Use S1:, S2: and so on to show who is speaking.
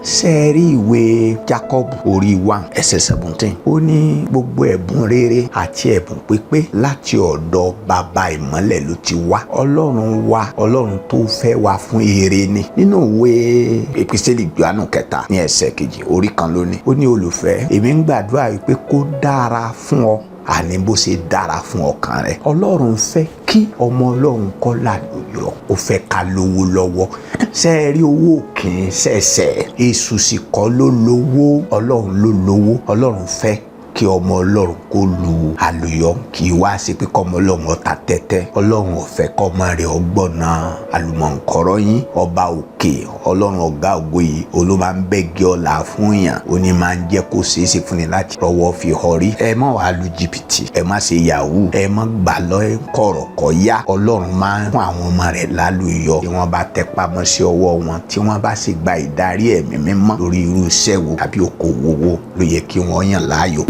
S1: sẹ́ẹ̀rí ìwé Jacob orí 1 ẹsẹ̀ 17 ó ní gbogbo ẹ̀bùn rere àti ẹ̀bùn pípé láti ọ̀dọ̀ bàbá ìmọ́lẹ̀ ló ti wá. Ọlọ́run wa, Ọlọ́run tó fẹ́ wa fún ire ni. Nínú ìwé Epísítélì Jòhánù 3 ní ẹsẹ̀ 2 orí 1 ló ní. Ó ní olùfẹ́, èmi ń gbàdúrà wípé kó dára fún ọ àní bó ṣe dára fún ọkàn rẹ. Ọlọ́run fẹ́ kí ọmọ Ọlọ́run kó lálùyọ, ó fẹ́ ká lówó lọ́wọ́. Sẹ́ẹ̀rí owó kì í ṣẹ̀ṣẹ̀, èṣù sì kọ́ ló lówó, Ọlọ́run ló lówó. Ọlọ́run fẹ́ kí ọmọ Ọlọ́run kó lu àlùyọ, kì í wá sí pé kọ́mọ Ọlọ́run ó ta tẹ́tẹ́. Ọlọ́run ò fẹ́ kọ́mọ rẹ̀ ọgbọ́nà àlùmọ̀ǹkọ́rọ́ yín. Ọba òkè, Ọlọ́run ọ̀gá ògo yìí, olú máa ń bẹ́gi ọ̀la fún yàn, ó ní máa ń jẹ́ kó ṣeé ṣe fún ni láti rọwọ́ fi họrí. Ẹ má wàá lu jìbìtì, ẹ má ṣe yahoo, ẹ má gbà lọ kọ̀rọ̀ kọ́ yá. Ọlọ́run máa ń fún àwọn ọmọ rẹ̀ lálùyọ tí wọ́n bá tẹ pamọ́ sí ọwọ́ wọn, tí wọ́n bá sì gba ìdarí ẹ̀mí mímọ́ lórí irú iṣẹ́ wo tàbí okòwò wo ló yẹ kí wọ́n yàn láàyò.